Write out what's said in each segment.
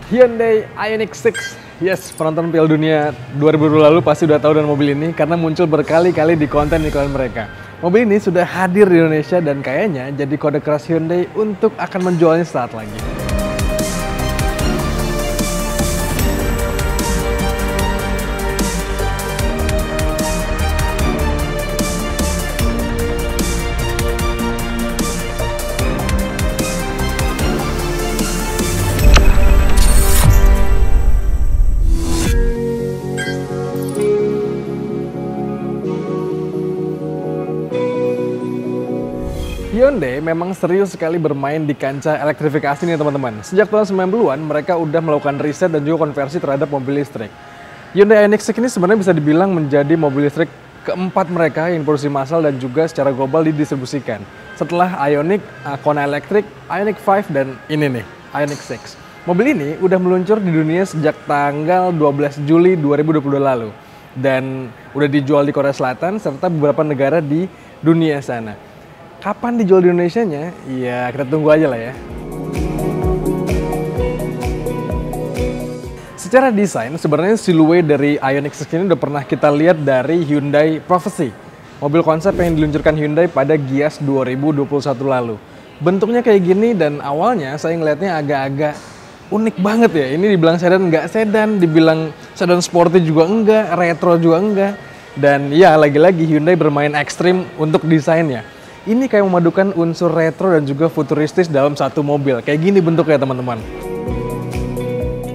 Hyundai Ioniq 6. Yes, penonton Piala Dunia 2020 lalu pasti udah tahu dengan mobil ini karena muncul berkali-kali di konten iklan mereka. Mobil ini sudah hadir di Indonesia dan kayaknya jadi kode keras Hyundai untuk akan menjualnya saat lagi. Hyundai memang serius sekali bermain di kancah elektrifikasi nih teman-teman. Sejak tahun 90-an mereka udah melakukan riset dan juga konversi terhadap mobil listrik. Hyundai Ioniq 6 ini sebenarnya bisa dibilang menjadi mobil listrik keempat mereka yang diproduksi massal dan juga secara global didistribusikan. Setelah Ioniq, Kona Electric, Ioniq 5 dan ini nih, Ioniq 6. Mobil ini udah meluncur di dunia sejak tanggal 12 Juli 2022 lalu. Dan udah dijual di Korea Selatan serta beberapa negara di dunia sana. Kapan dijual di Indonesianya? Ya, kita tunggu aja lah ya. Secara desain, sebenarnya silhouette dari Ioniq 6 ini udah pernah kita lihat dari Hyundai Prophecy. Mobil konsep yang diluncurkan Hyundai pada Gias 2021 lalu. Bentuknya kayak gini dan awalnya saya ngeliatnya agak-agak unik banget ya. Ini dibilang sedan nggak sedan, dibilang sedan sporty juga enggak, retro juga enggak. Dan ya, lagi-lagi Hyundai bermain ekstrim untuk desainnya. Ini kayak memadukan unsur retro dan juga futuristis dalam satu mobil. Kayak gini bentuknya teman-teman.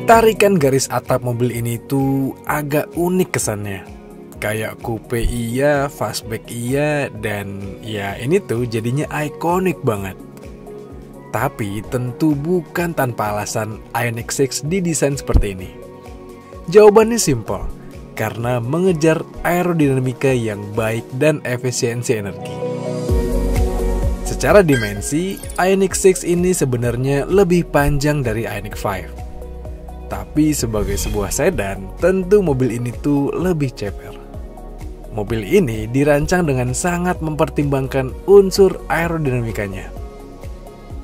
Tarikan garis atap mobil ini tuh agak unik kesannya. Kayak coupe iya, fastback iya, dan ya ini tuh jadinya ikonik banget. Tapi tentu bukan tanpa alasan Ioniq 6 didesain seperti ini. Jawabannya simpel, karena mengejar aerodinamika yang baik dan efisiensi energi. Secara dimensi, Ioniq 6 ini sebenarnya lebih panjang dari Ioniq 5. Tapi sebagai sebuah sedan, tentu mobil ini tuh lebih ceper. Mobil ini dirancang dengan sangat mempertimbangkan unsur aerodinamikanya.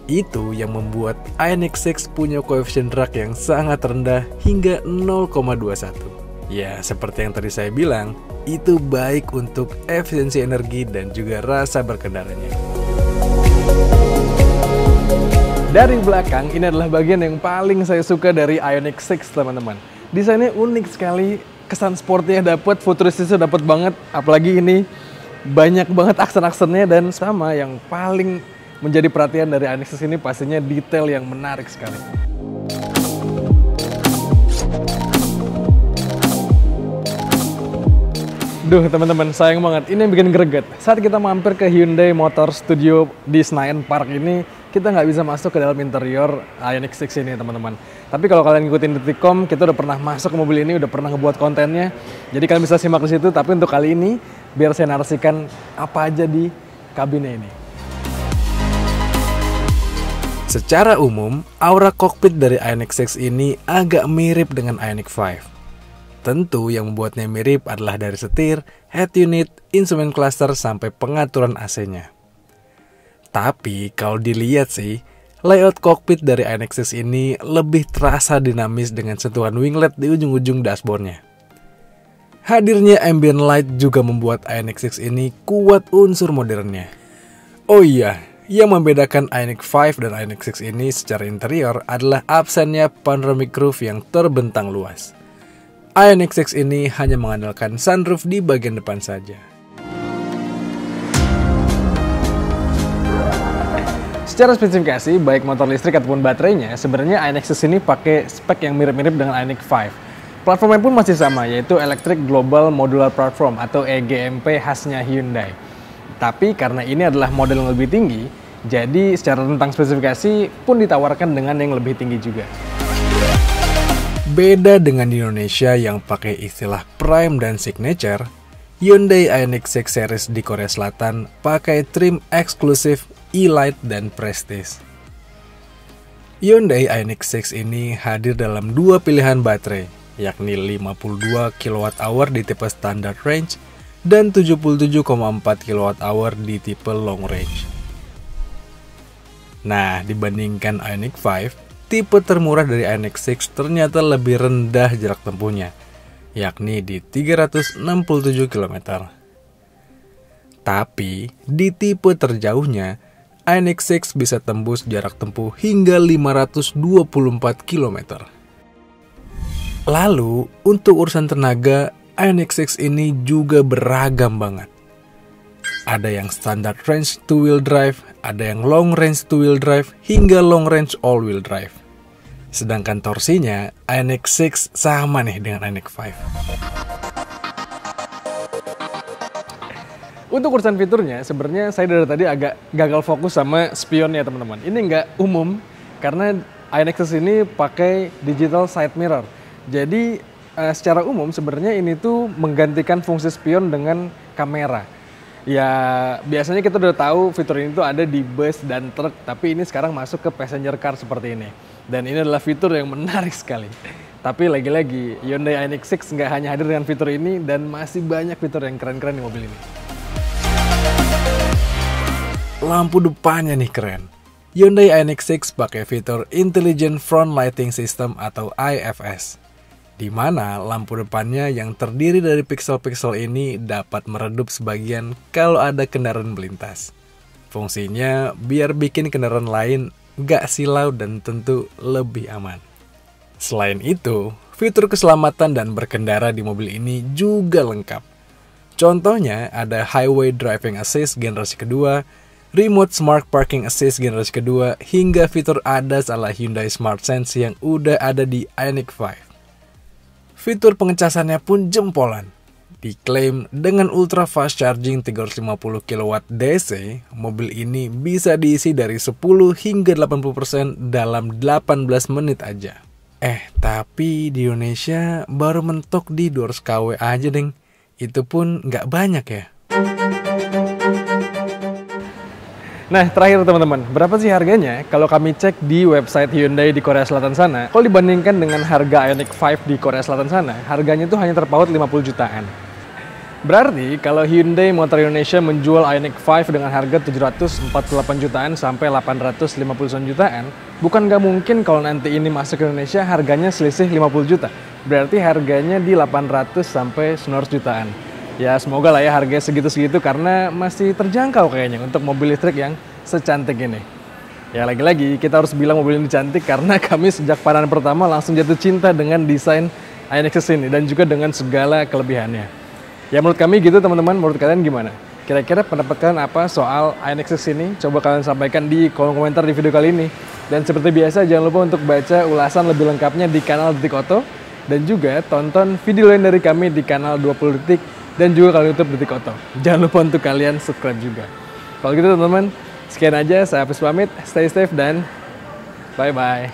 Itu yang membuat Ioniq 6 punya koefisien drag yang sangat rendah hingga 0,21. Ya, seperti yang tadi saya bilang, itu baik untuk efisiensi energi dan juga rasa berkendaranya. Dari belakang, ini adalah bagian yang paling saya suka dari Ioniq 6 teman-teman. Desainnya unik sekali, kesan sportnya dapat, futuristisnya dapat banget. Apalagi ini banyak banget aksen-aksennya dan sama yang paling menjadi perhatian dari Ioniq 6 ini pastinya detail yang menarik sekali. Duh teman-teman, sayang banget. Ini yang bikin greget. Saat kita mampir ke Hyundai Motor Studio di Senayan Park ini, kita nggak bisa masuk ke dalam interior Ioniq 6 ini teman-teman. Tapi kalau kalian ngikutin Detikcom, kita udah pernah masuk ke mobil ini, udah pernah ngebuat kontennya. Jadi kalian bisa simak di situ. Tapi untuk kali ini, biar saya narasikan apa aja di kabinnya ini. Secara umum, aura kokpit dari Ioniq 6 ini agak mirip dengan Ioniq 5. Tentu yang membuatnya mirip adalah dari setir, head unit, instrument cluster, sampai pengaturan AC-nya. Tapi kalau dilihat sih, layout kokpit dari Ioniq 6 ini lebih terasa dinamis dengan sentuhan winglet di ujung-ujung dashboardnya. Hadirnya ambient light juga membuat Ioniq 6 ini kuat unsur modernnya. Oh iya, yang membedakan Ioniq 5 dan Ioniq 6 ini secara interior adalah absennya panoramic roof yang terbentang luas. Ioniq 6 ini hanya mengandalkan sunroof di bagian depan saja. Secara spesifikasi, baik motor listrik ataupun baterainya, sebenarnya Ioniq 6 ini pakai spek yang mirip-mirip dengan Ioniq 5. Platformnya pun masih sama, yaitu Electric Global Modular Platform atau EGMP khasnya Hyundai. Tapi karena ini adalah model yang lebih tinggi, jadi secara tentang spesifikasi pun ditawarkan dengan yang lebih tinggi juga. Beda dengan di Indonesia yang pakai istilah Prime dan Signature, Hyundai Ioniq 6 series di Korea Selatan pakai trim eksklusif E-Light dan Prestige. Hyundai Ioniq 6 ini hadir dalam dua pilihan baterai, yakni 52 kWh di tipe standard range dan 77,4 kWh di tipe long range. Nah, dibandingkan Ioniq 5, tipe termurah dari INX6 ternyata lebih rendah jarak tempuhnya, yakni di 367 km. Tapi di tipe terjauhnya, INX6 bisa tembus jarak tempuh hingga 524 km. Lalu, untuk urusan tenaga, INX6 ini juga beragam banget. Ada yang standard range 2-wheel drive, ada yang long range 2-wheel drive, hingga long range all-wheel drive. Sedangkan torsinya, INX6 sama nih dengan INX5. Untuk urusan fiturnya, sebenarnya saya dari tadi agak gagal fokus sama spionnya teman-teman. Ini nggak umum, karena INX6 ini pakai digital side mirror. Jadi secara umum sebenarnya ini tuh menggantikan fungsi spion dengan kamera. Ya biasanya kita udah tahu fitur ini tuh ada di bus dan truk, tapi ini sekarang masuk ke passenger car seperti ini. Dan ini adalah fitur yang menarik sekali. Tapi lagi-lagi Hyundai INX6 nggak hanya hadir dengan fitur ini, dan masih banyak fitur yang keren-keren di mobil ini. Lampu depannya nih keren. Hyundai INX6 pakai fitur Intelligent Front Lighting System atau IFS, di mana lampu depannya yang terdiri dari pixel-pixel ini dapat meredup sebagian kalau ada kendaraan melintas. Fungsinya biar bikin kendaraan lain gak silau dan tentu lebih aman. Selain itu, fitur keselamatan dan berkendara di mobil ini juga lengkap. Contohnya ada Highway Driving Assist generasi kedua, Remote Smart Parking Assist generasi kedua, hingga fitur ADAS ala Hyundai Smart Sense yang udah ada di INX5. Fitur pengecasannya pun jempolan. Diklaim dengan ultra fast charging 350 kW DC, mobil ini bisa diisi dari 10 hingga 80% dalam 18 menit aja. Tapi di Indonesia baru mentok di 200 kW aja deng. Itu pun nggak banyak ya. Nah, terakhir teman-teman, berapa sih harganya? Kalau kami cek di website Hyundai di Korea Selatan sana, kalau dibandingkan dengan harga INX5 di Korea Selatan sana, harganya tuh hanya terpaut 50 jutaan. Berarti kalau Hyundai Motor Indonesia menjual INX5 dengan harga 748 jutaan sampai 859 jutaan, bukan nggak mungkin kalau nanti ini masuk ke Indonesia harganya selisih 50 juta. Berarti harganya di 800 sampai 900 jutaan. Ya semoga lah ya harganya segitu-segitu karena masih terjangkau kayaknya untuk mobil listrik yang secantik ini. Ya lagi-lagi kita harus bilang mobil ini cantik karena kami sejak pandangan pertama langsung jatuh cinta dengan desain INX6 ini dan juga dengan segala kelebihannya. Ya menurut kami gitu teman-teman, menurut kalian gimana? Kira-kira pendapat kalian apa soal INX6 ini? Coba kalian sampaikan di kolom komentar di video kali ini. Dan seperti biasa jangan lupa untuk baca ulasan lebih lengkapnya di kanal Detik Oto. Dan juga tonton video lain dari kami di kanal 20 Detik. Dan juga kalau YouTube Detik Oto. Jangan lupa untuk kalian subscribe juga. Kalau gitu teman-teman, sekian aja. Saya Hafiz pamit. Stay safe dan bye-bye.